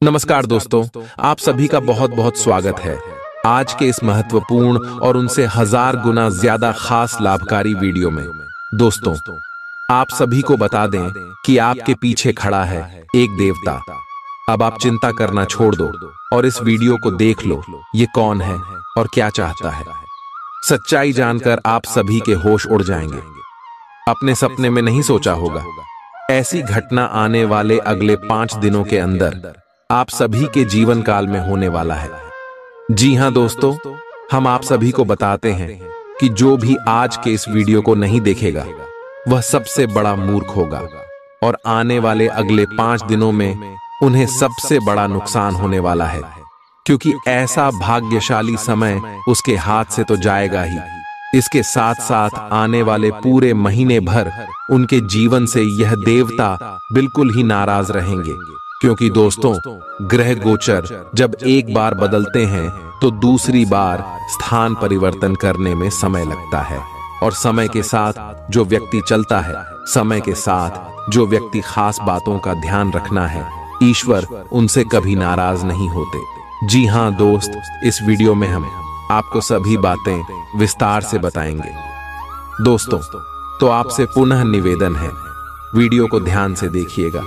नमस्कार दोस्तों, आप सभी का बहुत बहुत स्वागत है आज के इस महत्वपूर्ण और उनसे 1000 गुना ज्यादा खास लाभकारी वीडियो में। दोस्तों, आप सभी को बता दें कि आपके पीछे खड़ा है एक देवता। अब आप चिंता करना छोड़ दो और इस वीडियो को देख लो, ये कौन है और क्या चाहता है। सच्चाई जानकर आप सभी के होश उड़ जाएंगे। अपने सपने में नहीं सोचा होगा ऐसी घटना आने वाले अगले 5 दिनों के अंदर आप सभी के जीवन काल में होने वाला है। जी हां दोस्तों, हम आप सभी को बताते हैं कि जो भी आज के इस वीडियो को नहीं देखेगा वह सबसे बड़ा मूर्ख होगा और आने वाले अगले 5 दिनों में उन्हें सबसे बड़ा नुकसान होने वाला है, क्योंकि ऐसा भाग्यशाली समय उसके हाथ से तो जाएगा ही, इसके साथ साथ आने वाले पूरे महीने भर उनके जीवन से यह देवता बिल्कुल ही नाराज रहेंगे। क्योंकि दोस्तों, ग्रह गोचर जब एक बार बदलते हैं तो दूसरी बार स्थान परिवर्तन करने में समय लगता है, और समय के साथ जो व्यक्ति चलता है, समय के साथ जो व्यक्ति खास बातों का ध्यान रखना है, ईश्वर उनसे कभी नाराज नहीं होते। जी हां दोस्त, इस वीडियो में हम आपको सभी बातें विस्तार से बताएंगे। दोस्तों, तो आपसे पुनः निवेदन है, वीडियो को ध्यान से देखिएगा।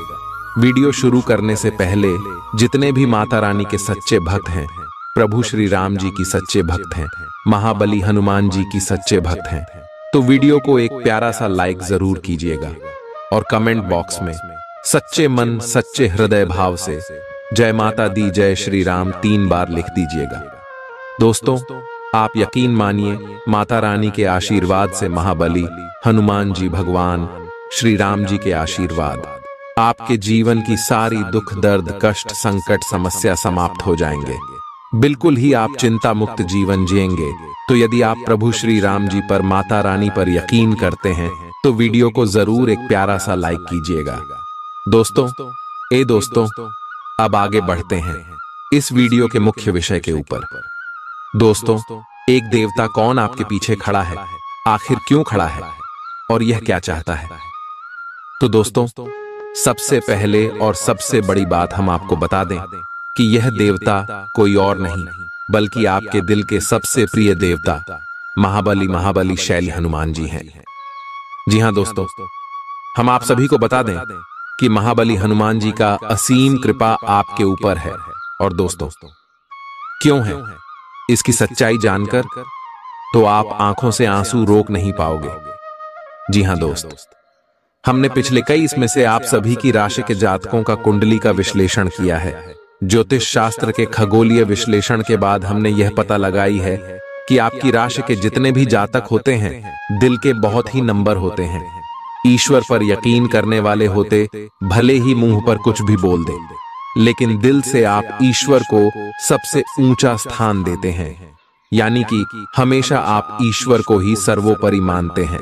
वीडियो शुरू करने से पहले जितने भी माता रानी के सच्चे भक्त हैं, प्रभु श्री राम जी की सच्चे भक्त हैं, महाबली हनुमान जी की सच्चे भक्त हैं, तो वीडियो को एक प्यारा सा लाइक जरूर कीजिएगा और कमेंट बॉक्स में सच्चे मन सच्चे हृदय भाव से जय माता दी जय श्री राम 3 बार लिख दीजिएगा। दोस्तों, आप यकीन मानिए, माता रानी के आशीर्वाद से महाबली हनुमान जी भगवान श्री राम जी के आशीर्वाद आपके जीवन की सारी दुख दर्द कष्ट संकट समस्या समाप्त हो जाएंगे। बिल्कुल ही आप चिंता मुक्त जीवन जिएंगे। तो यदि आप प्रभु श्री राम जी पर, माता रानी पर यकीन करते हैं तो वीडियो को जरूर एक प्यारा सा लाइक कीजिएगा। दोस्तों, अब आगे बढ़ते हैं इस वीडियो के मुख्य विषय के ऊपर। दोस्तों, एक देवता कौन आपके पीछे खड़ा है, आखिर क्यों खड़ा है और यह क्या चाहता है? तो दोस्तों, सबसे पहले और सबसे बड़ी बात हम आपको बता दें कि यह देवता कोई और नहीं बल्कि आपके दिल के सबसे प्रिय देवता महाबली शैल हनुमान जी हैं। जी हां दोस्तों, हम आप सभी को बता दें कि महाबली हनुमान जी का असीम कृपा आपके ऊपर है। और दोस्तों, क्यों है, इसकी सच्चाई जानकर तो आप आंखों से आंसू रोक नहीं पाओगे। जी हां दोस्त, हमने पिछले कई इसमें से आप सभी की राशि के जातकों का कुंडली का विश्लेषण किया है। ज्योतिष शास्त्र के खगोलीय विश्लेषण के बाद हमने यह पता लगाई है कि आपकी राशि के जितने भी जातक होते हैं, दिल के बहुत ही नंबर होते हैं, ईश्वर पर यकीन करने वाले होते, भले ही मुंह पर कुछ भी बोल दे, लेकिन दिल से आप ईश्वर को सबसे ऊंचा स्थान देते हैं। यानी कि हमेशा आप ईश्वर को ही सर्वोपरि मानते हैं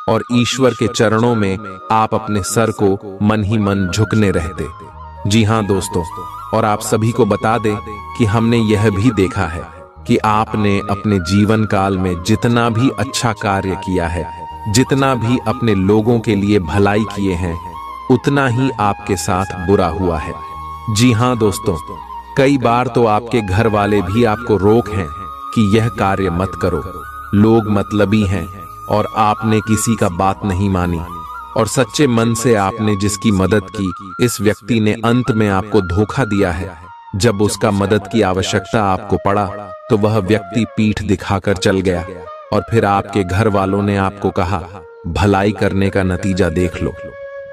और ईश्वर के चरणों में आप अपने सर को मन ही मन झुकने रहते। जी हां दोस्तों, और आप सभी को बता दें कि हमने यह भी देखा है कि आपने अपने जीवन काल में जितना भी अच्छा कार्य किया है, जितना भी अपने लोगों के लिए भलाई किए हैं, उतना ही आपके साथ बुरा हुआ है। जी हां दोस्तों, कई बार तो आपके घर वाले भी आपको रोक हैं कि यह कार्य मत करो, लोग मतलबी हैं, और आपने किसी का बात नहीं मानी और सच्चे मन से आपने जिसकी मदद की, इस व्यक्ति ने अंत में आपको धोखा दिया है। जब उसका मदद की आवश्यकता आपको पड़ा तो वह व्यक्ति पीठ दिखाकर चल गया और फिर आपके घर वालों ने आपको कहा, भलाई करने का नतीजा देख लो।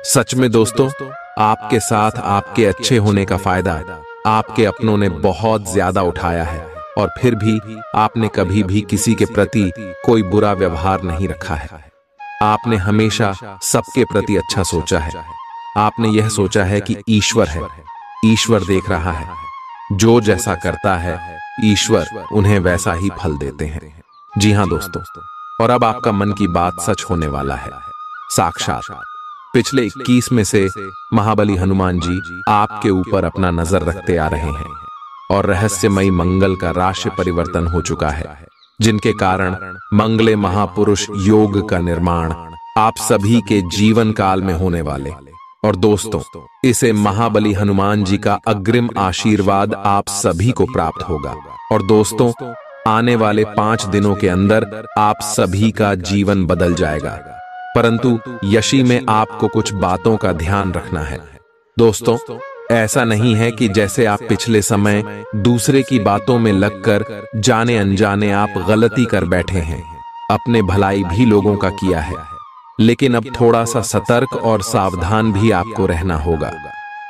सच में दोस्तों, आपके साथ आपके अच्छे होने का फायदा आपके अपनों ने बहुत ज्यादा उठाया है और फिर भी आपने कभी भी किसी के प्रति कोई बुरा व्यवहार नहीं रखा है। आपने हमेशा सबके प्रति अच्छा सोचा है। आपने यह सोचा है कि ईश्वर है, ईश्वर देख रहा है, जो जैसा करता है ईश्वर उन्हें वैसा ही फल देते हैं। जी हां दोस्तों, और अब आपका मन की बात सच होने वाला है। साक्षात पिछले 21 में से महाबली हनुमान जी आपके ऊपर अपना नजर रखते आ रहे हैं और रहस्यमयी मंगल का राशि परिवर्तन हो चुका है, जिनके कारण मंगले महापुरुष योग का निर्माण आप सभी के जीवन काल में होने वाले और दोस्तों, इसे महाबली हनुमान जी का अग्रिम आशीर्वाद आप सभी को प्राप्त होगा। और दोस्तों, आने वाले 5 दिनों के अंदर आप सभी का जीवन बदल जाएगा। परंतु यशी में आपको कुछ बातों का ध्यान रखना है। दोस्तों, ऐसा नहीं है कि जैसे आप पिछले समय दूसरे की बातों में लगकर जाने अनजाने आप गलती कर बैठे हैं। अपने भलाई भी लोगों का किया है, लेकिन अब थोड़ा सा सतर्क और सावधान भी आपको रहना होगा।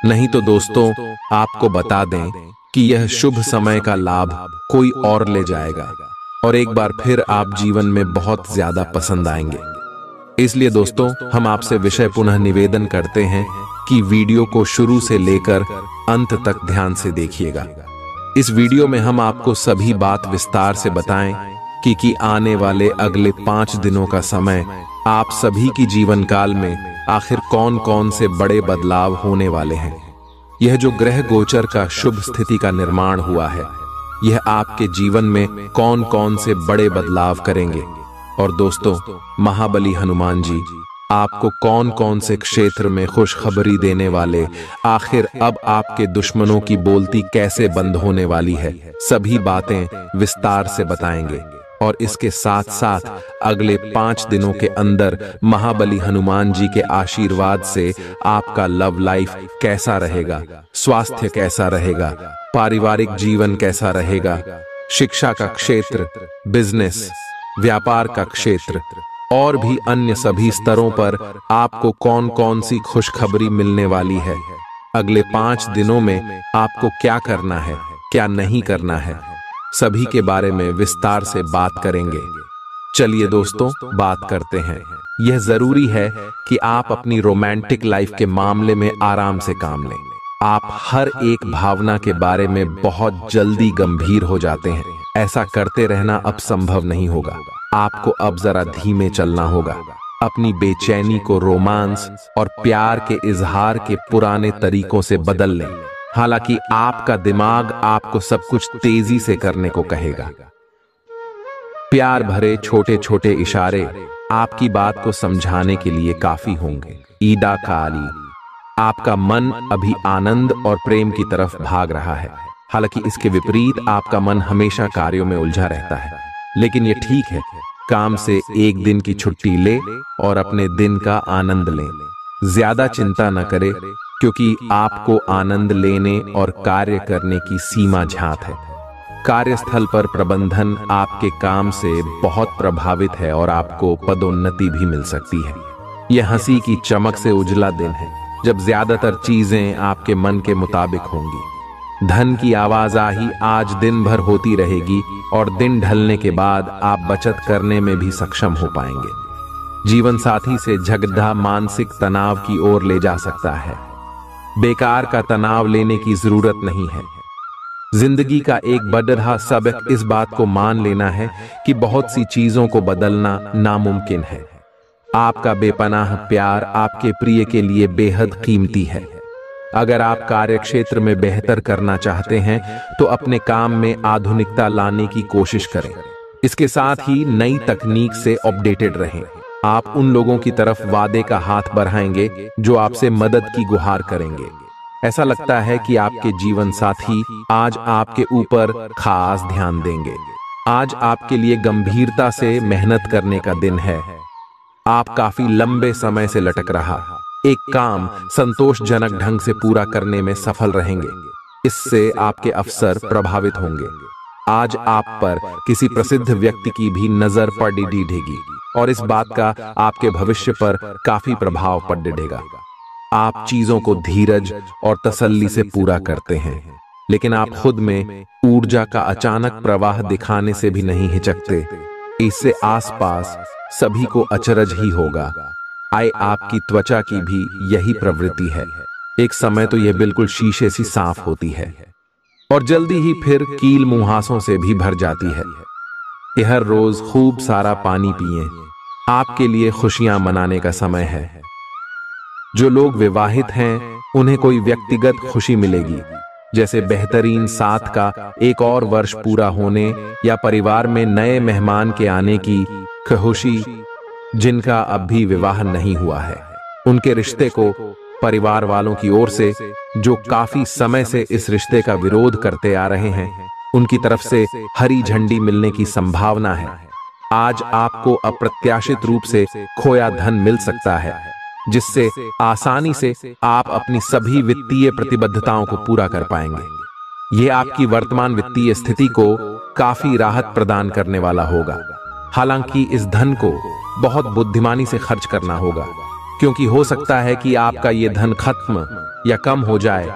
नहीं तो दोस्तों, आपको बता दें कि यह शुभ समय का लाभ कोई और ले जाएगा और एक बार फिर आप जीवन में बहुत ज्यादा पसंद आएंगे। इसलिए दोस्तों, हम आपसे विषय पुनः निवेदन करते हैं कि वीडियो को शुरू से लेकर अंत तक ध्यान से देखिएगा। इस वीडियो में हम आपको सभी बात विस्तार से बताएं कि आने वाले अगले 5 दिनों का समय आप सभी की जीवन काल में आखिर कौन कौन से बड़े बदलाव होने वाले हैं। यह जो ग्रह गोचर का शुभ स्थिति का निर्माण हुआ है, यह आपके जीवन में कौन कौन से बड़े बदलाव करेंगे। और दोस्तों, महाबली हनुमान जी आपको कौन कौन से क्षेत्र में खुशखबरी देने वाले, आखिर अब आपके दुश्मनों की बोलती कैसे बंद होने वाली है, सभी बातें विस्तार से बताएंगे। और इसके साथ साथ अगले 5 दिनों के अंदर महाबली हनुमान जी के आशीर्वाद से आपका लव लाइफ कैसा रहेगा, स्वास्थ्य कैसा रहेगा, पारिवारिक जीवन कैसा रहेगा, शिक्षा का क्षेत्र, बिजनेस, व्यापार का क्षेत्र और भी अन्य सभी स्तरों पर आपको कौन कौन सी खुशखबरी मिलने वाली है। अगले 5 दिनों में आपको क्या करना है, क्या नहीं करना है, सभी के बारे में विस्तार से बात करेंगे। चलिए दोस्तों, बात करते हैं। यह जरूरी है कि आप अपनी रोमांटिक लाइफ के मामले में आराम से काम लें। आप हर एक भावना के बारे में बहुत जल्दी गंभीर हो जाते हैं। ऐसा करते रहना अब संभव नहीं होगा। आपको अब जरा धीमे चलना होगा। अपनी बेचैनी को रोमांस और प्यार के इजहार के पुराने तरीकों से बदल लें। हालांकि आपका दिमाग आपको सब कुछ तेजी से करने को कहेगा। प्यार भरे छोटे छोटे इशारे आपकी बात को समझाने के लिए काफी होंगे। ईदा काली, आपका मन अभी आनंद और प्रेम की तरफ भाग रहा है। हालांकि इसके विपरीत आपका मन हमेशा कार्यों में उलझा रहता है। लेकिन यह ठीक है, काम से एक दिन की छुट्टी ले और अपने दिन का आनंद लें। ज्यादा चिंता न करें, क्योंकि आपको आनंद लेने और कार्य करने की सीमा ज्ञात है। कार्यस्थल पर प्रबंधन आपके काम से बहुत प्रभावित है और आपको पदोन्नति भी मिल सकती है। यह हंसी की चमक से उजला दिन है, जब ज्यादातर चीजें आपके मन के मुताबिक होंगी। धन की आवाजाही आज दिन भर होती रहेगी और दिन ढलने के बाद आप बचत करने में भी सक्षम हो पाएंगे। जीवन साथी से झगड़ा मानसिक तनाव की ओर ले जा सकता है। बेकार का तनाव लेने की जरूरत नहीं है। जिंदगी का एक बड़ा सबक इस बात को मान लेना है कि बहुत सी चीजों को बदलना नामुमकिन है। आपका बेपनाह प्यार आपके प्रिय के लिए बेहद कीमती है। अगर आप कार्यक्षेत्र में बेहतर करना चाहते हैं तो अपने काम में आधुनिकता लाने की कोशिश करें। इसके साथ ही नई तकनीक से अपडेटेड रहें। आप उन लोगों की तरफ वादे का हाथ बढ़ाएंगे जो आपसे मदद की गुहार करेंगे। ऐसा लगता है कि आपके जीवन साथी आज आपके ऊपर खास ध्यान देंगे। आज आपके लिए गंभीरता से मेहनत करने का दिन है। आप काफी लंबे समय से लटक रहा एक काम संतोषजनक ढंग से पूरा करने में सफल रहेंगे। इससे आपके अफसर प्रभावित होंगे। आज आप पर किसी प्रसिद्ध व्यक्ति की भी नजर पड़ डीढेगी और इस बात का आपके भविष्य पर काफी प्रभाव पड़ डेगा। आप चीजों को धीरज और तसल्ली से पूरा करते हैं, लेकिन आप खुद में ऊर्जा का अचानक प्रवाह दिखाने से भी नहीं हिचकते। इससे आसपास सभी को अचरज ही होगा। आपकी त्वचा की भी यही प्रवृत्ति है। एक समय तो यह बिल्कुल शीशे सी साफ होती है और जल्दी ही फिर कील मुहासों से भी भर जाती है। हर रोज खूब सारा पानी पिएं। आपके लिए खुशियां मनाने का समय है। जो लोग विवाहित हैं उन्हें कोई व्यक्तिगत खुशी मिलेगी, जैसे बेहतरीन साथ का एक और वर्ष पूरा होने या परिवार में नए मेहमान के आने की खुशी। जिनका अब भी विवाह नहीं हुआ है, उनके रिश्ते को परिवार वालों की ओर से, जो काफी समय से इस रिश्ते का विरोध करते आ रहे हैं, उनकी तरफ से हरी झंडी मिलने की संभावना है। आज आपको अप्रत्याशित रूप से खोया धन मिल सकता है, जिससे आसानी से आप अपनी सभी वित्तीय प्रतिबद्धताओं को पूरा कर पाएंगे। ये आपकी वर्तमान वित्तीय स्थिति को काफी राहत प्रदान करने वाला होगा। हालांकि इस धन को बहुत बुद्धिमानी से खर्च करना होगा, क्योंकि हो सकता है कि आपका ये धन खत्म या कम हो जाए,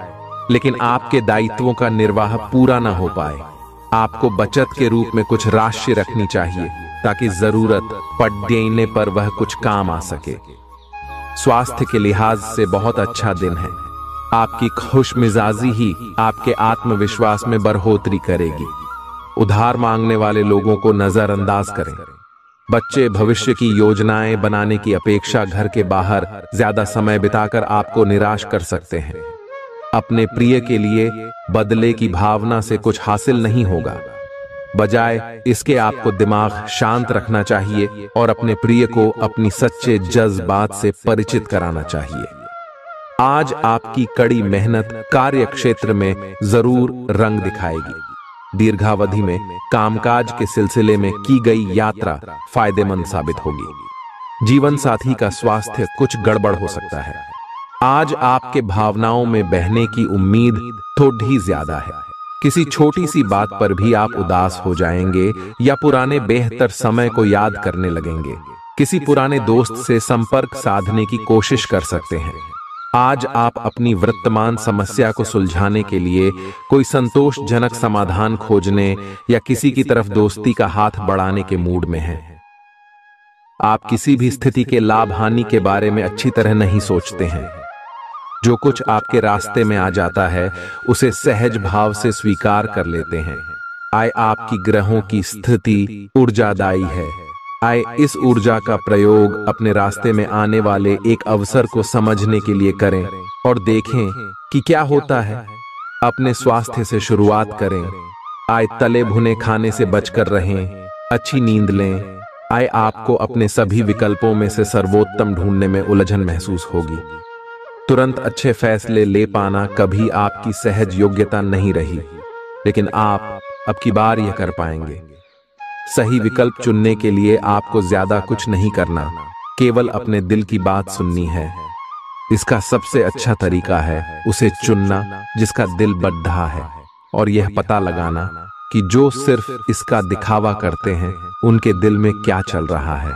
लेकिन आपके दायित्वों का निर्वाह पूरा ना हो पाए। आपको बचत के रूप में कुछ राशि रखनी चाहिए, ताकि जरूरत पड़ने पर वह कुछ काम आ सके। स्वास्थ्य के लिहाज से बहुत अच्छा दिन है। आपकी खुश मिजाजी ही आपके आत्मविश्वास में बढ़ोतरी करेगी। उधार मांगने वाले लोगों को नजरअंदाज करें। बच्चे भविष्य की योजनाएं बनाने की अपेक्षा घर के बाहर ज्यादा समय बिताकर आपको निराश कर सकते हैं। अपने प्रिय के लिए बदले की भावना से कुछ हासिल नहीं होगा। बजाय इसके आपको दिमाग शांत रखना चाहिए और अपने प्रिय को अपनी सच्चे जज्बात से परिचित कराना चाहिए। आज आपकी कड़ी मेहनत कार्य क्षेत्र में जरूर रंग दिखाएगी। दीर्घावधि में कामकाज के सिलसिले में की गई यात्रा फायदेमंद साबित होगी। जीवन साथी का स्वास्थ्य कुछ गड़बड़ हो सकता है। आज आपके भावनाओं में बहने की उम्मीद थोड़ी ज्यादा है। किसी छोटी सी बात पर भी आप उदास हो जाएंगे या पुराने बेहतर समय को याद करने लगेंगे। किसी पुराने दोस्त से संपर्क साधने की कोशिश कर सकते हैं। आज आप अपनी वर्तमान समस्या को सुलझाने के लिए कोई संतोषजनक समाधान खोजने या किसी की तरफ दोस्ती का हाथ बढ़ाने के मूड में हैं। आप किसी भी स्थिति के लाभ हानि के बारे में अच्छी तरह नहीं सोचते हैं। जो कुछ आपके रास्ते में आ जाता है उसे सहज भाव से स्वीकार कर लेते हैं। आय आपकी ग्रहों की स्थिति ऊर्जादायी है। आय इस ऊर्जा का प्रयोग अपने रास्ते में आने वाले एक अवसर को समझने के लिए करें और देखें कि क्या होता है। अपने स्वास्थ्य से शुरुआत करें। आय तले भुने खाने से बचकर रहें। अच्छी नींद लें। आय आपको अपने सभी विकल्पों में से सर्वोत्तम ढूंढने में उलझन महसूस होगी। तुरंत अच्छे फैसले ले पाना कभी आपकी सहज योग्यता नहीं रही, लेकिन आप अब की बार यह कर पाएंगे। सही विकल्प चुनने के लिए आपको ज्यादा कुछ नहीं करना, केवल अपने दिल की बात सुननी है। इसका सबसे अच्छा तरीका है उसे चुनना जिसका दिल बड्ढा है, और यह पता लगाना कि जो सिर्फ इसका दिखावा करते हैं उनके दिल में क्या चल रहा है।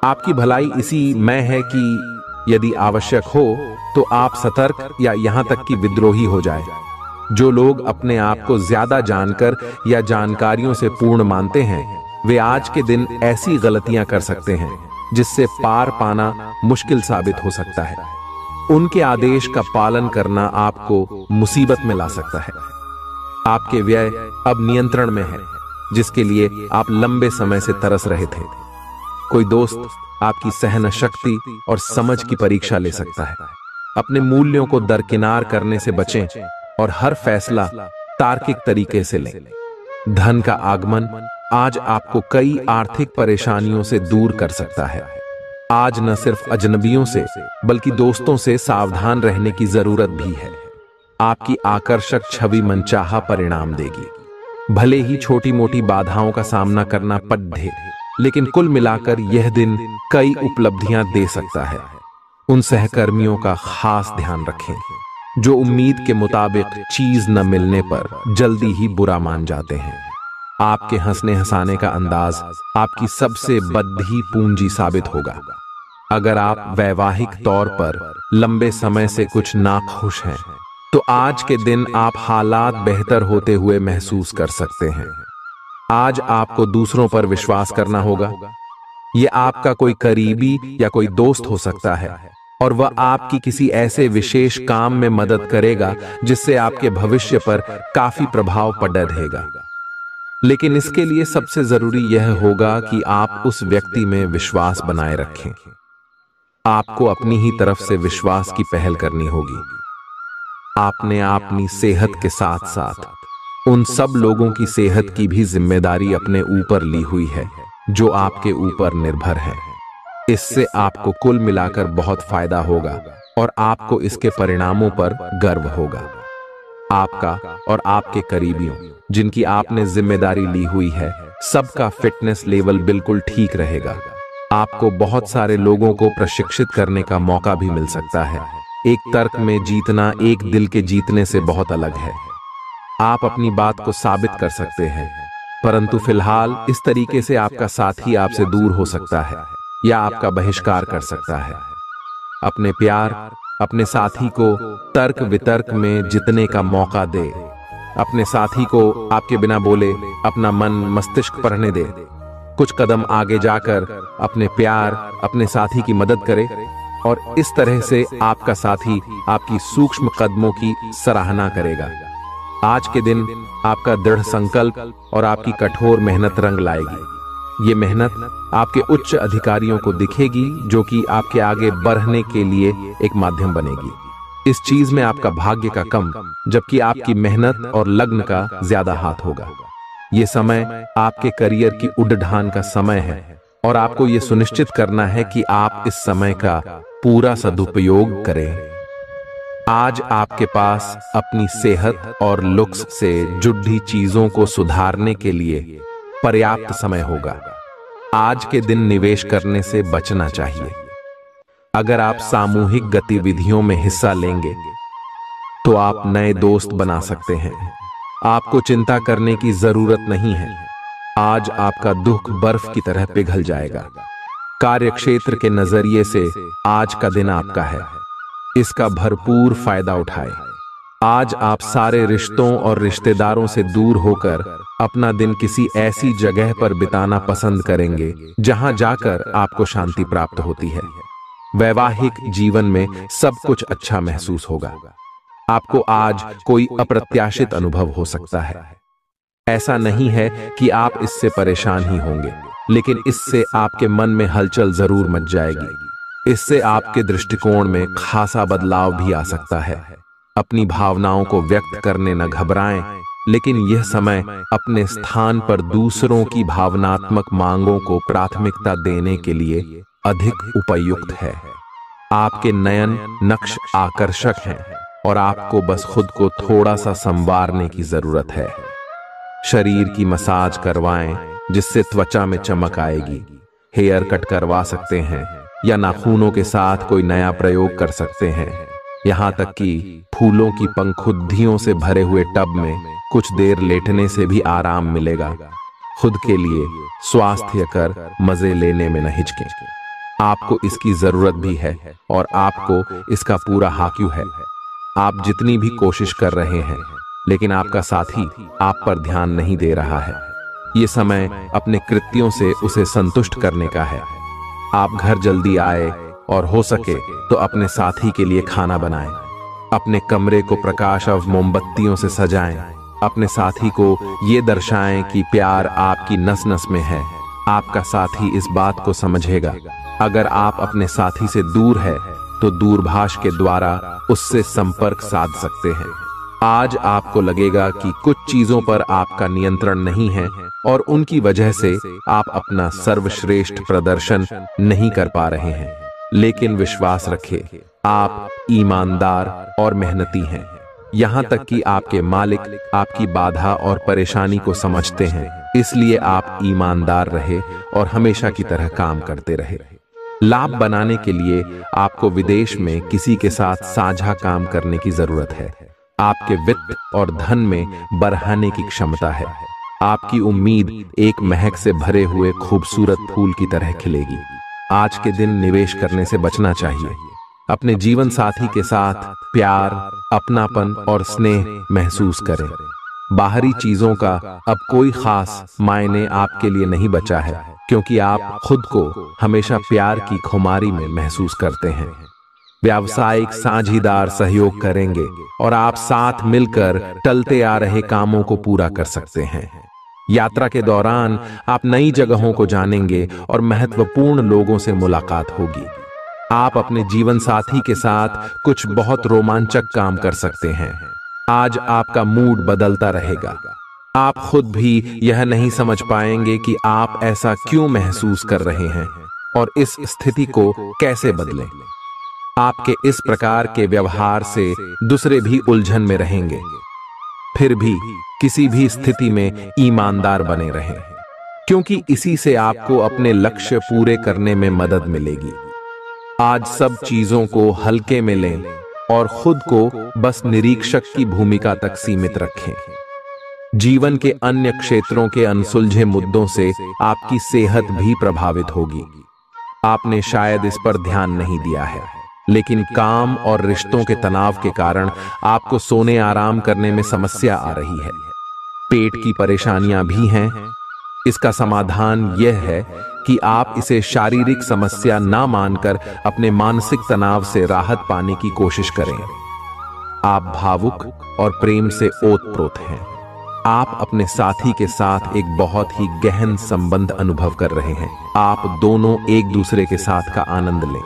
आपकी भलाई इसी में है कि यदि आवश्यक हो तो आप सतर्क या यहां तक कि विद्रोही हो जाए। जो लोग अपने आप को ज्यादा जानकर या जानकारियों से पूर्ण मानते हैं, वे आज के दिन ऐसी गलतियां कर सकते हैं जिससे पार पाना मुश्किल साबित हो सकता है। उनके आदेश का पालन करना आपको मुसीबत में ला सकता है। आपके व्यय अब नियंत्रण में है, जिसके लिए आप लंबे समय से तरस रहे थे। कोई दोस्त आपकी सहन शक्ति और समझ की परीक्षा ले सकता है। अपने मूल्यों को दरकिनार करने से बचें और हर फैसला तार्किक तरीके से लें। धन का आगमन आज आपको कई आर्थिक परेशानियों से दूर कर सकता है। आज न सिर्फ अजनबियों से बल्कि दोस्तों से सावधान रहने की जरूरत भी है। आपकी आकर्षक छवि मनचाहा परिणाम देगी। भले ही छोटी मोटी बाधाओं का सामना करना पड़े, लेकिन कुल मिलाकर यह दिन कई उपलब्धियां दे सकता है। उन सहकर्मियों का खास ध्यान रखें जो उम्मीद के मुताबिक चीज न मिलने पर जल्दी ही बुरा मान जाते हैं। आपके हंसने हंसाने का अंदाज आपकी सबसे बड़ी पूंजी साबित होगा। अगर आप वैवाहिक तौर पर लंबे समय से कुछ नाखुश हैं, तो आज के दिन आप हालात बेहतर होते हुए महसूस कर सकते हैं। आज आपको दूसरों पर विश्वास करना होगा। यह आपका कोई करीबी या कोई दोस्त हो सकता है, और वह आपकी किसी ऐसे विशेष काम में मदद करेगा जिससे आपके भविष्य पर काफी प्रभाव पड़ रहेगा। लेकिन इसके लिए सबसे जरूरी यह होगा कि आप उस व्यक्ति में विश्वास बनाए रखें। आपको अपनी ही तरफ से विश्वास की पहल करनी होगी। आपने अपनी सेहत के साथ साथ उन सब लोगों की सेहत की भी जिम्मेदारी अपने ऊपर ली हुई है जो आपके ऊपर निर्भर है। इससे आपको कुल मिलाकर बहुत फायदा होगा। और आपको इसके परिणामों पर गर्व होगा। आपका और आपके करीबियों जिनकी आपने जिम्मेदारी ली हुई है, सबका फिटनेस लेवल बिल्कुल ठीक रहेगा। आपको बहुत सारे लोगों को प्रशिक्षित करने का मौका भी मिल सकता है। एक तर्क में जीतना एक दिल के जीतने से बहुत अलग है। आप अपनी बात को साबित कर सकते हैं, परंतु फिलहाल इस तरीके से आपका साथी आपसे दूर हो सकता है या आपका बहिष्कार कर सकता है। अपने प्यार अपने साथी को तर्क वितर्क में जितने का मौका दे। अपने साथी को आपके बिना बोले अपना मन मस्तिष्क पढ़ने दे। कुछ कदम आगे जाकर अपने प्यार अपने साथी की मदद करे और इस तरह से आपका साथी आपकी सूक्ष्म कदमों की सराहना करेगा। आज के दिन आपका दृढ़ संकल्प और आपकी कठोर मेहनत रंग लाएगी। ये मेहनत आपके उच्च अधिकारियों को दिखेगी, जो कि आपके आगे बढ़ने के लिए एक माध्यम बनेगी। इस चीज में आपका भाग्य का कम, जबकि आपकी मेहनत और लग्न का ज्यादा हाथ होगा। ये समय आपके करियर की उड़ान का समय है और आपको ये सुनिश्चित करना है कि आप इस समय का पूरा सदुपयोग करें। आज आपके पास अपनी सेहत और लुक्स से जुड़ी चीजों को सुधारने के लिए पर्याप्त समय होगा। आज के दिन निवेश करने से बचना चाहिए। अगर आप सामूहिक गतिविधियों में हिस्सा लेंगे तो आप नए दोस्त बना सकते हैं। आपको चिंता करने की जरूरत नहीं है। आज आपका दुख बर्फ की तरह पिघल जाएगा। कार्यक्षेत्र के नजरिए से आज का दिन आपका है। इसका भरपूर फायदा उठाएं। आज आप सारे रिश्तों और रिश्तेदारों से दूर होकर अपना दिन किसी ऐसी जगह पर बिताना पसंद करेंगे जहां जाकर आपको शांति प्राप्त होती है। वैवाहिक जीवन में सब कुछ अच्छा महसूस होगा। आपको आज कोई अप्रत्याशित अनुभव हो सकता है। ऐसा नहीं है कि आप इससे परेशान ही होंगे, लेकिन इससे आपके मन में हलचल जरूर मच जाएगी। इससे आपके दृष्टिकोण में खासा बदलाव भी आ सकता है। अपनी भावनाओं को व्यक्त करने न घबराएं, लेकिन यह समय अपने स्थान पर दूसरों की भावनात्मक मांगों को प्राथमिकता देने के लिए अधिक उपयुक्त है। आपके नयन नक्श आकर्षक हैं और आपको बस खुद को थोड़ा सा संवारने की जरूरत है। शरीर की मसाज करवाएं, जिससे त्वचा में चमक आएगी। हेयर कट करवा सकते हैं या नाखूनों के साथ कोई नया प्रयोग कर सकते हैं। यहाँ तक कि फूलों की पंखुद्दियों से भरे हुए टब में कुछ देर लेटने से भी आराम मिलेगा। खुद के लिए स्वास्थ्य कर मजे लेने में न हिचकें। आपको इसकी जरूरत भी है और आपको इसका पूरा हाक्यू है। आप जितनी भी कोशिश कर रहे हैं, लेकिन आपका साथी आप पर ध्यान नहीं दे रहा है। ये समय अपने कृत्यों से उसे संतुष्ट करने का है। आप घर जल्दी आए और हो सके तो अपने साथी के लिए खाना बनाएं। अपने कमरे को प्रकाश और मोमबत्तियों से सजाएं। अपने साथी को ये दर्शाएं कि प्यार आपकी नस नस में है। आपका साथी इस बात को समझेगा। अगर आप अपने साथी से दूर है तो दूरभाष के द्वारा उससे संपर्क साध सकते हैं। आज आपको लगेगा कि कुछ चीजों पर आपका नियंत्रण नहीं है और उनकी वजह से आप अपना सर्वश्रेष्ठ प्रदर्शन नहीं कर पा रहे हैं। लेकिन विश्वास रखें, आप ईमानदार और मेहनती हैं। यहाँ तक कि आपके मालिक आपकी बाधा और परेशानी को समझते हैं। इसलिए आप ईमानदार रहे और हमेशा की तरह काम करते रहे। लाभ बनाने के लिए आपको विदेश में किसी के साथ साझा काम करने की जरूरत है। आपके वित्त और धन में बढ़ाने की क्षमता है। आपकी उम्मीद एक महक से भरे हुए खूबसूरत फूल की तरह खिलेगी। आज के दिन निवेश करने से बचना चाहिए। अपने जीवन साथी के साथ प्यार, अपनापन और स्नेह महसूस करें। बाहरी चीजों का अब कोई खास मायने आपके लिए नहीं बचा है, क्योंकि आप खुद को हमेशा प्यार की खुमारी में महसूस करते हैं। व्यावसायिक साझीदार सहयोग करेंगे और आप साथ मिलकर टलते आ रहे कामों को पूरा कर सकते हैं। यात्रा के दौरान आप नई जगहों को जानेंगे और महत्वपूर्ण लोगों से मुलाकात होगी। आप अपने जीवन साथी के साथ कुछ बहुत रोमांचक काम कर सकते हैं। आज आपका मूड बदलता रहेगा। आप खुद भी यह नहीं समझ पाएंगे कि आप ऐसा क्यों महसूस कर रहे हैं और इस स्थिति को कैसे बदलें। आपके इस प्रकार के व्यवहार से दूसरे भी उलझन में रहेंगे। फिर भी किसी भी स्थिति में ईमानदार बने रहें, क्योंकि इसी से आपको अपने लक्ष्य पूरे करने में मदद मिलेगी। आज सब चीजों को हल्के में लें और खुद को बस निरीक्षक की भूमिका तक सीमित रखें। जीवन के अन्य क्षेत्रों के अनसुलझे मुद्दों से आपकी सेहत भी प्रभावित होगी। आपने शायद इस पर ध्यान नहीं दिया है, लेकिन काम और रिश्तों के तनाव के कारण आपको सोने आराम करने में समस्या आ रही है। पेट की परेशानियां भी हैं। इसका समाधान यह है कि आप इसे शारीरिक समस्या ना मानकर अपने मानसिक तनाव से राहत पाने की कोशिश करें। आप भावुक और प्रेम से ओतप्रोत हैं। आप अपने साथी के साथ एक बहुत ही गहन संबंध अनुभव कर रहे हैं। आप दोनों एक दूसरे के साथ का आनंद लें।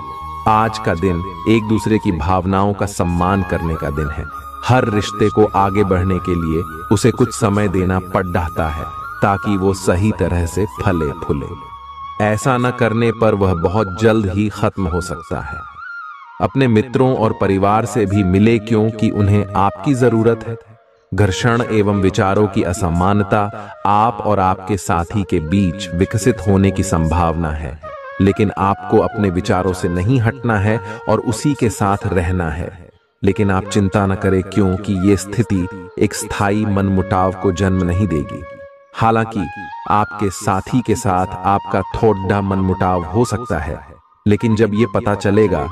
आज का दिन एक दूसरे की भावनाओं का सम्मान करने का दिन है। हर रिश्ते को आगे बढ़ने के लिए उसे कुछ समय देना पड़ जाता है, ताकि वो सही तरह से फले फूले। ऐसा न करने पर वह बहुत जल्द ही खत्म हो सकता है। अपने मित्रों और परिवार से भी मिले, क्योंकि उन्हें आपकी जरूरत है। घर्षण एवं विचारों की असमानता आप और आपके साथी के बीच विकसित होने की संभावना है, लेकिन आपको अपने विचारों से नहीं हटना है और उसी के साथ रहना है। लेकिन आप चिंता न करें, क्योंकि ये स्थिति एक स्थायी मनमुटाव को जन्म नहीं देगी। हालांकि आपके साथी के साथ आपका थोड़ा मनमुटाव हो सकता है, लेकिन जब ये पता चलेगा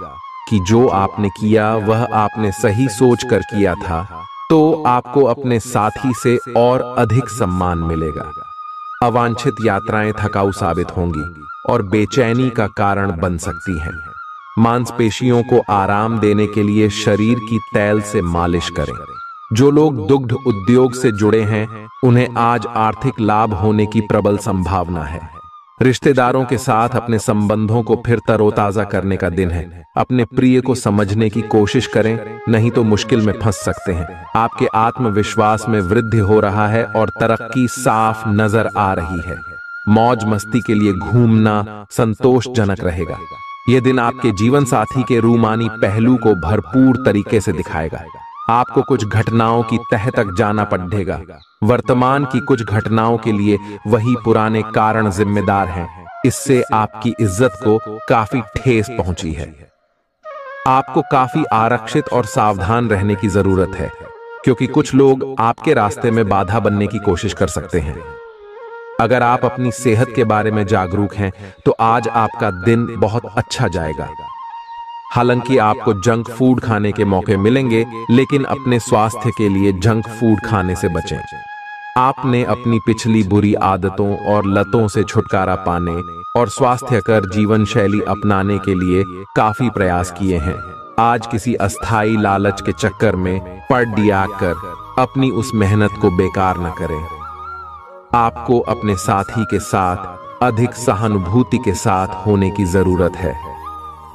कि जो आपने किया वह आपने सही सोच कर किया था, तो आपको अपने साथी से और अधिक सम्मान मिलेगा। अवांछित यात्राएं थकाऊ साबित होंगी और बेचैनी का कारण बन सकती हैं। मांसपेशियों को आराम देने के लिए शरीर की तैल से मालिश करें। जो लोग दुग्ध उद्योग से जुड़े हैं, उन्हें आज आर्थिक लाभ होने की प्रबल संभावना है। रिश्तेदारों के साथ अपने संबंधों को फिर तरोताजा करने का दिन है। अपने प्रिय को समझने की कोशिश करें, नहीं तो मुश्किल में फंस सकते हैं। आपके आत्मविश्वास में वृद्धि हो रहा है और तरक्की साफ नजर आ रही है। मौज मस्ती के लिए घूमना संतोषजनक रहेगा। यह दिन आपके जीवन साथी के रूमानी पहलू को भरपूर तरीके से दिखाएगा। आपको कुछ घटनाओं की तह तक जाना पड़ेगा। वर्तमान की कुछ घटनाओं के लिए वही पुराने कारण जिम्मेदार हैं। इससे आपकी इज्जत को काफी ठेस पहुंची है। आपको काफी आरक्षित और सावधान रहने की जरूरत है, क्योंकि कुछ लोग आपके रास्ते में बाधा बनने की कोशिश कर सकते हैं। अगर आप अपनी सेहत के बारे में जागरूक हैं, तो आज आपका दिन बहुत अच्छा जाएगा। हालांकि आपको जंक फूड खाने के मौके मिलेंगे, लेकिन अपने स्वास्थ्य के लिए जंक फूड खाने से बचें। आपने अपनी पिछली बुरी आदतों और लतों से छुटकारा पाने और स्वास्थ्यकर जीवन शैली अपनाने के लिए काफी प्रयास किए हैं। आज किसी अस्थायी लालच के चक्कर में पड़ दिया कर अपनी उस मेहनत को बेकार न करें। आपको अपने साथी के साथ अधिक सहानुभूति के साथ होने की जरूरत है।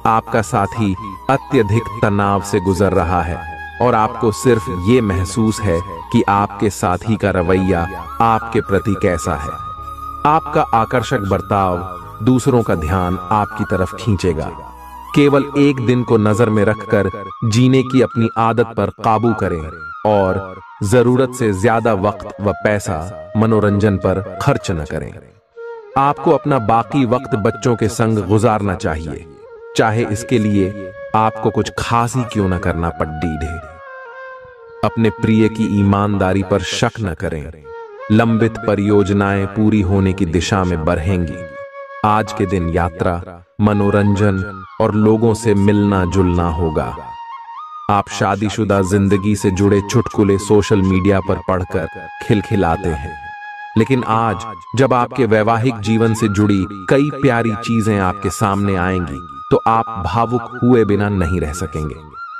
आपका साथी अत्यधिक तनाव से गुजर रहा है और आपको सिर्फ ये महसूस है कि आपके साथी का रवैया आपके प्रति कैसा है। आपका आकर्षक बर्ताव दूसरों का ध्यान आपकी तरफ खींचेगा। केवल एक दिन को नजर में रखकर जीने की अपनी आदत पर काबू करें और जरूरत से ज्यादा वक्त व पैसा मनोरंजन पर खर्च न करें। आपको अपना बाकी वक्त बच्चों के संग गुजारना चाहिए, चाहे इसके लिए आपको कुछ खास ही क्यों न करना पड़े। अपने प्रिय की ईमानदारी पर शक न करें। लंबित परियोजनाएं पूरी होने की दिशा में बढ़ेंगी। आज के दिन यात्रा, मनोरंजन और लोगों से मिलना जुलना होगा। आप शादीशुदा जिंदगी से जुड़े चुटकुले सोशल मीडिया पर पढ़कर खिलखिलाते हैं, लेकिन आज जब आपके वैवाहिक जीवन से जुड़ी कई प्यारी चीजें आपके सामने आएंगी, तो आप भावुक हुए बिना नहीं रह सकेंगे।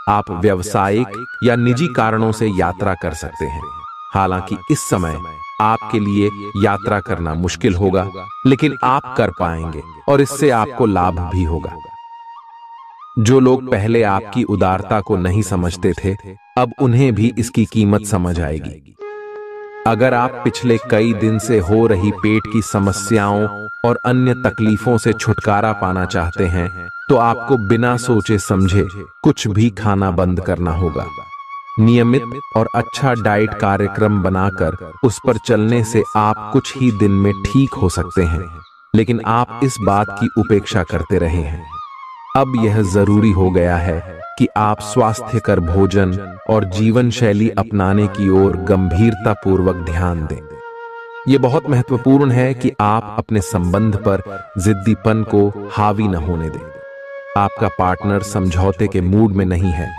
आप व्यावसायिक या निजी कारणों से यात्रा कर सकते हैं। हालांकि इस समय आपके लिए यात्रा करना मुश्किल होगा, लेकिन आप कर पाएंगे और इससे आपको लाभ भी होगा। जो लोग पहले आपकी उदारता को नहीं समझते थे, अब उन्हें भी इसकी कीमत समझ आएगी। अगर आप पिछले कई दिन से हो रही पेट की समस्याओं और अन्य तकलीफों से छुटकारा पाना चाहते हैं तो आपको बिना सोचे समझे कुछ भी खाना बंद करना होगा। नियमित और अच्छा डाइट कार्यक्रम बनाकर उस पर चलने से आप कुछ ही दिन में ठीक हो सकते हैं, लेकिन आप इस बात की उपेक्षा करते रहे हैं। अब यह जरूरी हो गया है कि आप स्वास्थ्यकर भोजन और जीवन शैली अपनाने की ओर गंभीरतापूर्वक ध्यान दें। यह बहुत महत्वपूर्ण है कि आप अपने संबंध पर जिद्दीपन को हावी न होने दें। आपका पार्टनर समझौते के मूड में नहीं है,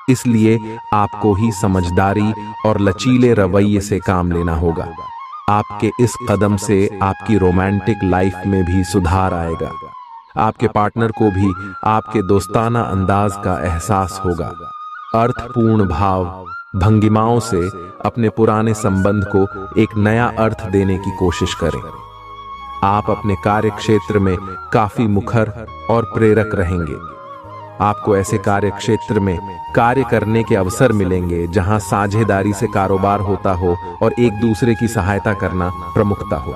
इसलिए आपको ही समझदारी और लचीले रवैये से काम लेना होगा। आपके इस कदम से आपकी रोमांटिक लाइफ में भी सुधार आएगा। आपके पार्टनर को भी आपके दोस्ताना अंदाज का एहसास होगा। अर्थपूर्ण भाव भंगिमाओं से अपने पुराने संबंध को एक नया अर्थ देने की कोशिश करें। आप अपने कार्य क्षेत्र में काफी मुखर और प्रेरक रहेंगे। आपको ऐसे कार्य क्षेत्र में कार्य करने के अवसर मिलेंगे जहां साझेदारी से कारोबार होता हो और एक दूसरे की सहायता करना प्रमुखता हो।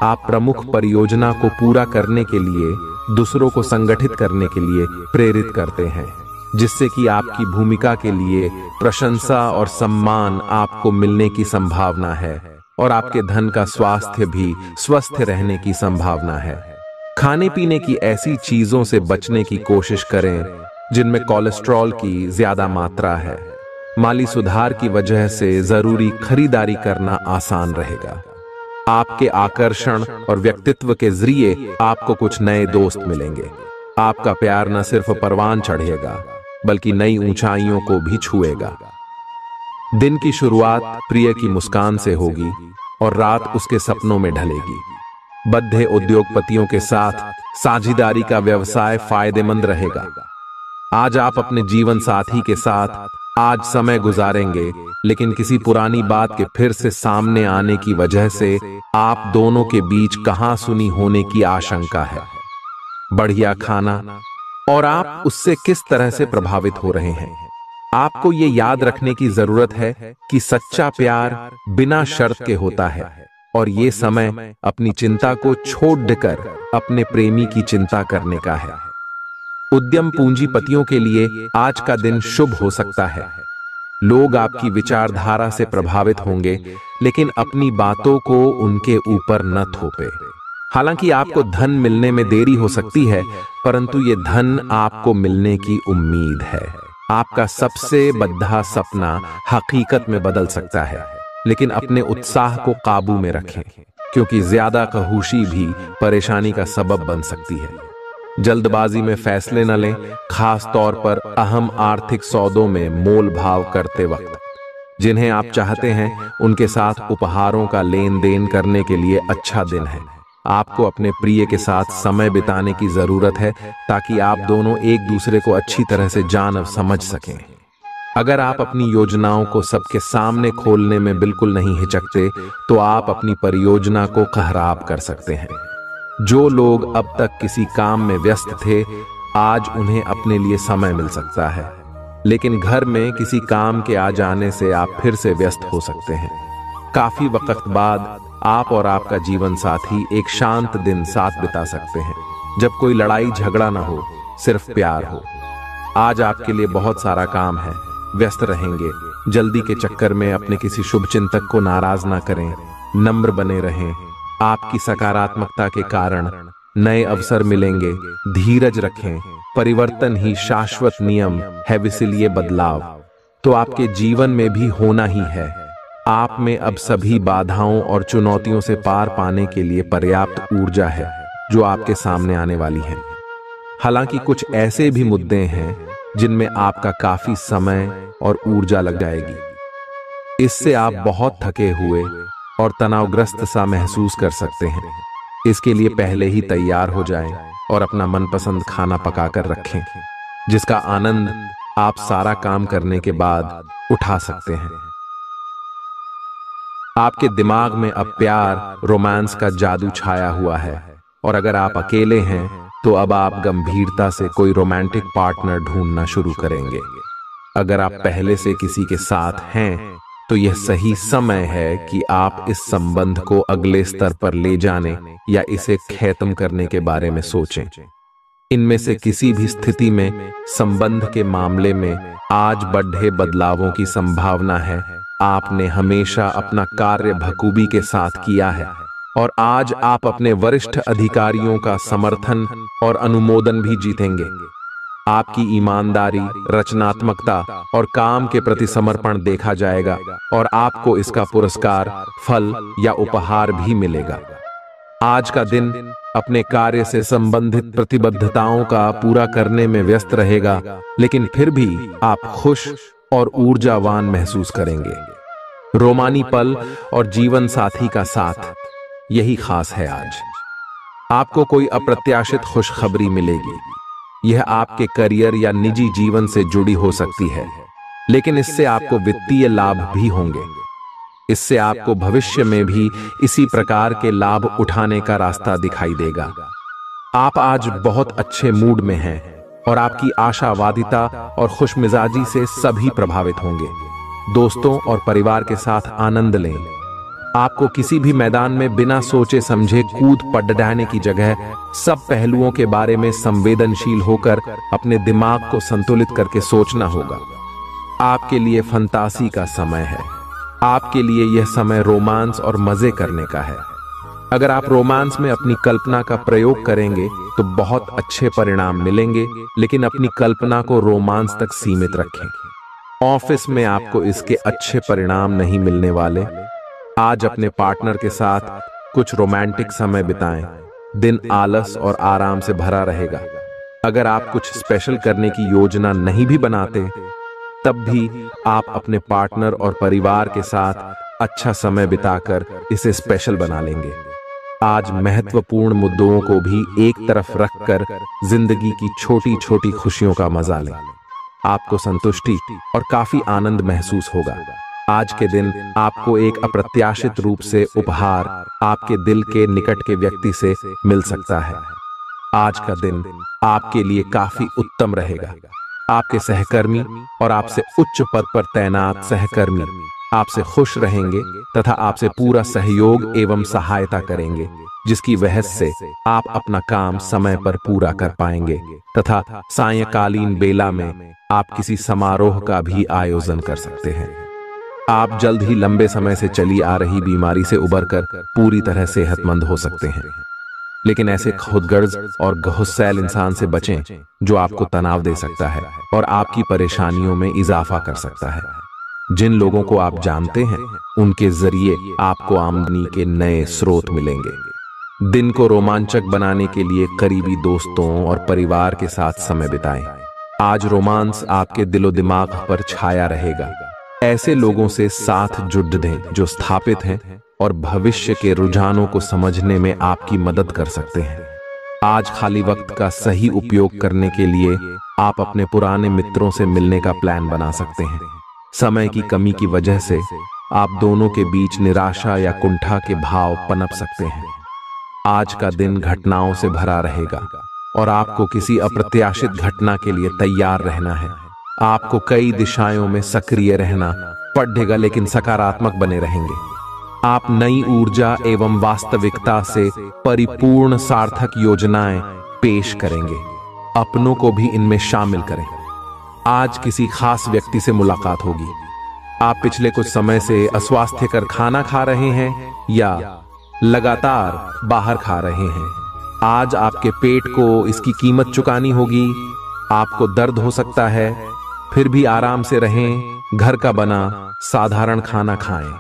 आप प्रमुख परियोजना को पूरा करने के लिए दूसरों को संगठित करने के लिए प्रेरित करते हैं, जिससे कि आपकी भूमिका के लिए प्रशंसा और सम्मान आपको मिलने की संभावना है और आपके धन का स्वास्थ्य भी स्वस्थ रहने की संभावना है। खाने पीने की ऐसी चीजों से बचने की कोशिश करें जिनमें कोलेस्ट्रॉल की ज्यादा मात्रा है। माली सुधार की वजह से जरूरी खरीदारी करना आसान रहेगा। आपके आकर्षण और व्यक्तित्व के जरिए आपको कुछ नए दोस्त मिलेंगे। आपका प्यार न सिर्फ परवान चढ़ेगा बल्कि नई ऊंचाइयों को भी छुएगा। दिन की शुरुआत प्रिय की मुस्कान से होगी और रात उसके सपनों में ढलेगी। बद्धे उद्योगपतियों के साथ साझेदारी का व्यवसाय फायदेमंद रहेगा। आज आप अपने जीवन साथी के साथ आज समय गुजारेंगे, लेकिन किसी पुरानी बात के फिर से सामने आने की वजह से आप दोनों के बीच कहासुनी होने की आशंका है। बढ़िया खाना और आप उससे किस तरह से प्रभावित हो रहे हैं। आपको ये याद रखने की जरूरत है कि सच्चा प्यार बिना शर्त के होता है और ये समय अपनी चिंता को छोड़कर अपने प्रेमी की चिंता करने का है। उद्यम पूंजीपतियों के लिए आज का दिन शुभ हो सकता है। लोग आपकी विचारधारा से प्रभावित होंगे, लेकिन अपनी बातों को उनके ऊपर न थोपे। हालांकि आपको धन मिलने में देरी हो सकती है, परंतु ये धन आपको मिलने की उम्मीद है। आपका सबसे बद्धा सपना हकीकत में बदल सकता है, लेकिन अपने उत्साह को काबू में रखें, क्योंकि ज्यादा खहूशी भी परेशानी का सबब बन सकती है। जल्दबाजी में फैसले न लें, खास तौर पर अहम आर्थिक सौदों में मोल भाव करते वक्त। जिन्हें आप चाहते हैं उनके साथ उपहारों का लेन देन करने के लिए अच्छा दिन है। आपको अपने प्रिय के साथ समय बिताने की जरूरत है ताकि आप दोनों एक दूसरे को अच्छी तरह से जान और समझ सकें। अगर आप अपनी योजनाओं को सबके सामने खोलने में बिल्कुल नहीं हिचकते, तो आप अपनी परियोजना को खराब कर सकते हैं। जो लोग अब तक किसी काम में व्यस्त थे, आज उन्हें अपने लिए समय मिल सकता है, लेकिन घर में किसी काम के आ जाने से आप फिर से व्यस्त हो सकते हैं। काफी वक्त बाद आप और आपका जीवन साथी एक शांत दिन साथ बिता सकते हैं, जब कोई लड़ाई झगड़ा ना हो, सिर्फ प्यार हो। आज आपके लिए बहुत सारा काम है, व्यस्त रहेंगे। जल्दी के चक्कर में अपने किसी शुभचिंतक को नाराज ना करें, नम्र बने रहें। आपकी सकारात्मकता के कारण नए अवसर मिलेंगे। धीरज रखें, परिवर्तन ही शाश्वत नियम है, इसलिए बदलाव तो आपके जीवन में भी होना ही है। आप में अब सभी बाधाओं और चुनौतियों से पार पाने के लिए पर्याप्त ऊर्जा है जो आपके सामने आने वाली है। हालांकि कुछ ऐसे भी मुद्दे हैं जिनमें आपका काफी समय और ऊर्जा लग जाएगी। इससे आप बहुत थके हुए और तनावग्रस्त सा महसूस कर सकते हैं। इसके लिए पहले ही तैयार हो जाएं और अपना मनपसंद खाना पकाकर रखें, जिसका आनंद आप सारा काम करने के बाद उठा सकते हैं। आपके दिमाग में अब प्यार, रोमांस का जादू छाया हुआ है, और अगर आप अकेले हैं तो अब आप गंभीरता से कोई रोमांटिक पार्टनर ढूंढना शुरू करेंगे। अगर आप पहले से किसी के साथ हैं तो यह सही समय है कि आप इस संबंध को अगले स्तर पर ले जाने या इसे खत्म करने के बारे में सोचें। इनमें से किसी भी स्थिति में संबंध के मामले में आज बड़े बदलावों की संभावना है। आपने हमेशा अपना कार्य बखूबी के साथ किया है और आज आप अपने वरिष्ठ अधिकारियों का समर्थन और अनुमोदन भी जीतेंगे। आपकी ईमानदारी, रचनात्मकता और काम के प्रति समर्पण देखा जाएगा और आपको इसका पुरस्कार, फल या उपहार भी मिलेगा। आज का दिन अपने कार्य से संबंधित प्रतिबद्धताओं का पूरा करने में व्यस्त रहेगा, लेकिन फिर भी आप खुश और ऊर्जावान महसूस करेंगे। रोमानी पल और जीवन साथी का साथ, यही खास है आज। आपको कोई अप्रत्याशित खुशखबरी मिलेगी। यह आपके करियर या निजी जीवन से जुड़ी हो सकती है, लेकिन इससे आपको वित्तीय लाभ भी होंगे। इससे आपको भविष्य में भी इसी प्रकार के लाभ उठाने का रास्ता दिखाई देगा। आप आज बहुत अच्छे मूड में हैं और आपकी आशावादिता और खुशमिजाजी से सभी प्रभावित होंगे। दोस्तों और परिवार के साथ आनंद लें। आपको किसी भी मैदान में बिना सोचे समझे कूद पड़ने की जगह सब पहलुओं के बारे में संवेदनशील होकर अपने दिमाग को संतुलित करके सोचना होगा। आपके लिए फंतासी का समय है। आपके लिए यह समय रोमांस और मजे करने का है। अगर आप रोमांस में अपनी कल्पना का प्रयोग करेंगे तो बहुत अच्छे परिणाम मिलेंगे, लेकिन अपनी कल्पना को रोमांस तक सीमित रखें। ऑफिस में आपको इसके अच्छे परिणाम नहीं मिलने वाले। आज अपने पार्टनर के साथ कुछ रोमांटिक समय बिताएं। दिन आलस और आराम से भरा रहेगा। अगर आप कुछ स्पेशल करने की योजना नहीं भी बनाते, तब भी आप अपने पार्टनर और परिवार के साथ अच्छा समय बिताकर इसे स्पेशल बना लेंगे। आज महत्वपूर्ण मुद्दों को भी एक तरफ रखकर जिंदगी की छोटी छोटी खुशियों का मजा लें। आपको संतुष्टि और काफी आनंद महसूस होगा। आज के दिन आपको एक अप्रत्याशित रूप से उपहार आपके दिल के निकट के व्यक्ति से मिल सकता है। आज का दिन आपके लिए काफी उत्तम रहेगा। आपके सहकर्मी और आपसे उच्च पद पर तैनात सहकर्मी आपसे खुश रहेंगे तथा आपसे पूरा सहयोग एवं सहायता करेंगे, जिसकी वजह से आप अपना काम समय पर पूरा कर पाएंगे तथा सायंकालीन बेला में आप किसी समारोह का भी आयोजन कर सकते हैं। आप जल्द ही लंबे समय से चली आ रही बीमारी से उबरकर पूरी तरह सेहतमंद हो सकते हैं, लेकिन ऐसे खुदगर्ज और गुस्सैल इंसान से बचें जो आपको तनाव दे सकता है और आपकी परेशानियों में इजाफा कर सकता है। जिन लोगों को आप जानते हैं, उनके जरिए आपको आमदनी के नए स्रोत मिलेंगे। दिन को रोमांचक बनाने के लिए करीबी दोस्तों और परिवार के साथ समय बिताएं। आज रोमांस आपके दिलो दिमाग पर छाया रहेगा। ऐसे लोगों से साथ जुड़ दें जो स्थापित हैं और भविष्य के रुझानों को समझने में आपकी मदद कर सकते हैं। आज खाली वक्त का सही उपयोग करने के लिए आप अपने पुराने मित्रों से मिलने का प्लान बना सकते हैं। समय की कमी की वजह से आप दोनों के बीच निराशा या कुंठा के भाव पनप सकते हैं। आज का दिन घटनाओं से भरा रहेगा और आपको किसी अप्रत्याशित घटना के लिए तैयार रहना है। आपको कई दिशाओं में सक्रिय रहना पड़ेगा, लेकिन सकारात्मक बने रहेंगे। आप नई ऊर्जा एवं वास्तविकता से परिपूर्ण सार्थक योजनाएं पेश करेंगे। अपनों को भी इनमें शामिल करें। आज किसी खास व्यक्ति से मुलाकात होगी। आप पिछले कुछ समय से अस्वास्थ्यकर खाना खा रहे हैं या लगातार बाहर खा रहे हैं। आज आपके पेट को इसकी कीमत चुकानी होगी। आपको दर्द हो सकता है, फिर भी आराम से रहें। घर का बना साधारण खाना खाएं।